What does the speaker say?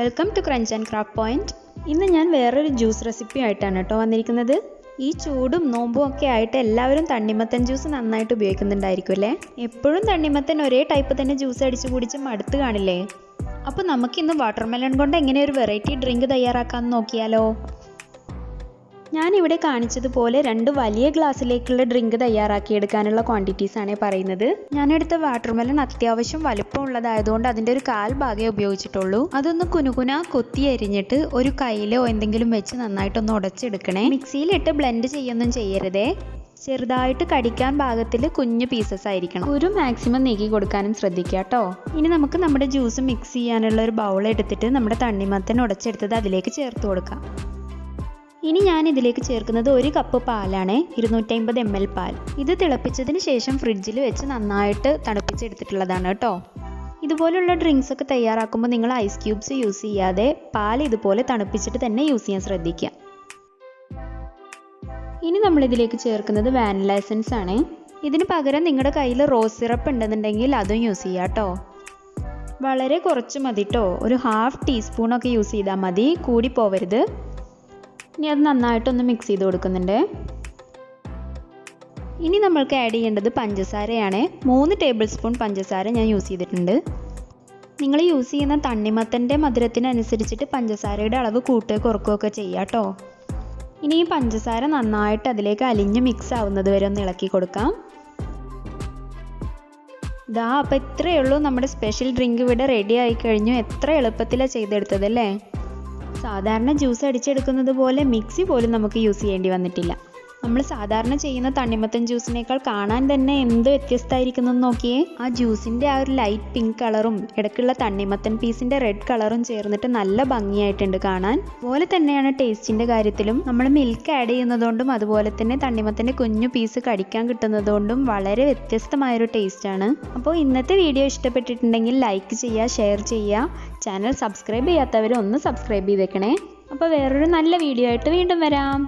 Welcome to crunch and craft point. ഇന്ന് ഞാൻ വേറൊരു ജ്യൂസ് റെസിപ്പി ആയിട്ടാണ് കേട്ടോ വന്നിരിക്കുന്നത്. ഈ ചൂടും നോമ്പും ഒക്കെ ആയിട്ട് എല്ലാവരും തണ്ണിമത്തൻ ജ്യൂസ് നന്നായിട്ട് ഉപയോഗിക്കുന്നുണ്ടായിരിക്കും അല്ലേ? എപ്പോഴും തണ്ണിമത്തൻ ഒരേ ടൈപ്പ് തന്നെ ജ്യൂസ് അടിച്ച് കുടിച്ച് മടുത്ത് കാണില്ലേ? അപ്പോൾ നമുക്കിന്ന് വാട്ടർമെലൺ കൊണ്ട് എങ്ങനെ ഒരു വെറൈറ്റി ഡ്രിങ്ക് തയ്യാറാക്കാമെന്ന് നോക്കിയാലോ? ഞാനിവിടെ കാണിച്ചതുപോലെ 2 വലിയ ഗ്ലാസ്സിലേക്കുള്ള ഡ്രിങ്ക് തയ്യാറാക്കിയെടുക്കാനുള്ള ക്വാണ്ടിറ്റീസാണ് പറയുന്നത്. ഞാനെടുത്ത വാട്ടർമെലൺ അത്യാവശ്യം വലുപ്പമുള്ളതായതുകൊണ്ട് അതിൻ്റെ ഒരു 1/4 ഭാഗമേ ഉപയോഗിച്ചിട്ടുള്ളൂ. അതൊന്ന് കുനുകുന കൊത്തി അരിഞ്ഞിട്ട് ഒരു കയ്യിലോ എന്തെങ്കിലും വെച്ച് നന്നായിട്ടൊന്ന് ഉടച്ചെടുക്കണേ. മിക്സിയിലിട്ട് ബ്ലെൻഡ് ചെയ്യൊന്നും ചെയ്യരുതേ. ചെറുതായിട്ട് കടിക്കാൻ പാകത്തിൽ കുഞ്ഞു പീസസ് ആയിരിക്കണം. ഒരു മാക്സിമം നീക്കി കൊടുക്കാനും ശ്രദ്ധിക്കുക കേട്ടോ. ഇനി നമുക്ക് നമ്മുടെ ജ്യൂസ് മിക്സ് ചെയ്യാനുള്ള ഒരു ബൗൾ എടുത്തിട്ട് നമ്മുടെ തണ്ണിമത്തൻ ഉടച്ചെടുത്തത് അതിലേക്ക് ചേർത്ത് കൊടുക്കാം. ഇനി ഞാൻ ഇതിലേക്ക് ചേർക്കുന്നത് 1 കപ്പ് പാലാണ്, 250 ml പാൽ. ഇത് തിളപ്പിച്ചതിന് ശേഷം ഫ്രിഡ്ജിൽ വെച്ച് നന്നായിട്ട് തണുപ്പിച്ചെടുത്തിട്ടുള്ളതാണ് കേട്ടോ. ഇതുപോലുള്ള ഡ്രിങ്ക്സ് ഒക്കെ തയ്യാറാക്കുമ്പോൾ നിങ്ങൾ ഐസ് ക്യൂബ്സ് യൂസ് ചെയ്യാതെ പാൽ ഇതുപോലെ തണുപ്പിച്ചിട്ട് തന്നെ യൂസ് ചെയ്യാൻ ശ്രദ്ധിക്കുക. ഇനി നമ്മളിതിലേക്ക് ചേർക്കുന്നത് വാനില എസൻസ് ആണ്. ഇതിന് പകരം നിങ്ങളുടെ കയ്യിൽ റോസ് സിറപ്പ് ഉണ്ടെന്നുണ്ടെങ്കിൽ അതും യൂസ് ചെയ്യാം കേട്ടോ. വളരെ കുറച്ച് മതി കേട്ടോ, ഒരു 1/2 ടീസ്പൂണൊക്കെ യൂസ് ചെയ്താൽ മതി, കൂടി പോവരുത്. ഇനി അത് നന്നായിട്ടൊന്ന് മിക്സ് ചെയ്ത് കൊടുക്കുന്നുണ്ട്. ഇനി നമ്മൾക്ക് ആഡ് ചെയ്യേണ്ടത് പഞ്ചസാരയാണ്. 3 ടേബിൾ സ്പൂൺ പഞ്ചസാര ഞാൻ യൂസ് ചെയ്തിട്ടുണ്ട്. നിങ്ങൾ യൂസ് ചെയ്യുന്ന തണ്ണിമത്തൻ്റെ മധുരത്തിനനുസരിച്ചിട്ട് പഞ്ചസാരയുടെ അളവ് കൂട്ടുകയോ കുറക്കുകയൊക്കെ ചെയ്യാം കേട്ടോ. ഇനി ഈ പഞ്ചസാര നന്നായിട്ട് അതിലേക്ക് അലിഞ്ഞ് മിക്സ് ആവുന്നത് വരെ ഒന്ന് ഇളക്കി കൊടുക്കാം. അപ്പോൾ ഇത്രയേ ഉള്ളൂ, നമ്മുടെ സ്പെഷ്യൽ ഡ്രിങ്ക് ഇവിടെ റെഡി ആയി കഴിഞ്ഞു. എത്ര എളുപ്പത്തിലാണ് ചെയ്തെടുത്തതല്ലേ? സാധാരണ ജ്യൂസ് അടിച്ചെടുക്കുന്നത് പോലെ മിക്സി പോലും നമുക്ക് യൂസ് ചെയ്യേണ്ടി വന്നിട്ടില്ല. നമ്മൾ സാധാരണ ചെയ്യുന്ന തണ്ണിമത്തൻ ജ്യൂസിനേക്കാൾ കാണാൻ തന്നെ എന്ത് വ്യത്യസ്തമായിരിക്കുന്നു നോക്കിയേ. ആ ജ്യൂസിൻ്റെ ആ ഒരു ലൈറ്റ് പിങ്ക് കളറും ഇടയ്ക്കുള്ള തണ്ണിമത്തൻ പീസിൻ്റെ റെഡ് കളറും ചേർന്നിട്ട് നല്ല ഭംഗിയായിട്ടുണ്ട് കാണാൻ. അതുപോലെ തന്നെയാണ് ടേസ്റ്റിൻ്റെ കാര്യത്തിലും. നമ്മൾ മിൽക്ക് ആഡ് ചെയ്യുന്നതുകൊണ്ടും അതുപോലെ തന്നെ തണ്ണിമത്തൻ്റെ കുഞ്ഞു പീസ് കടിക്കാൻ കിട്ടുന്നതുകൊണ്ടും വളരെ വ്യത്യസ്തമായൊരു ടേസ്റ്റാണ്. അപ്പോൾ ഇന്നത്തെ വീഡിയോ ഇഷ്ടപ്പെട്ടിട്ടുണ്ടെങ്കിൽ ലൈക്ക് ചെയ്യുക, ഷെയർ ചെയ്യുക. ചാനൽ സബ്സ്ക്രൈബ് ചെയ്യാത്തവർ ഒന്ന് സബ്സ്ക്രൈബ് ചെയ്തേക്കണേ. അപ്പോൾ വേറൊരു നല്ല വീഡിയോ ആയിട്ട് വീണ്ടും വരാം.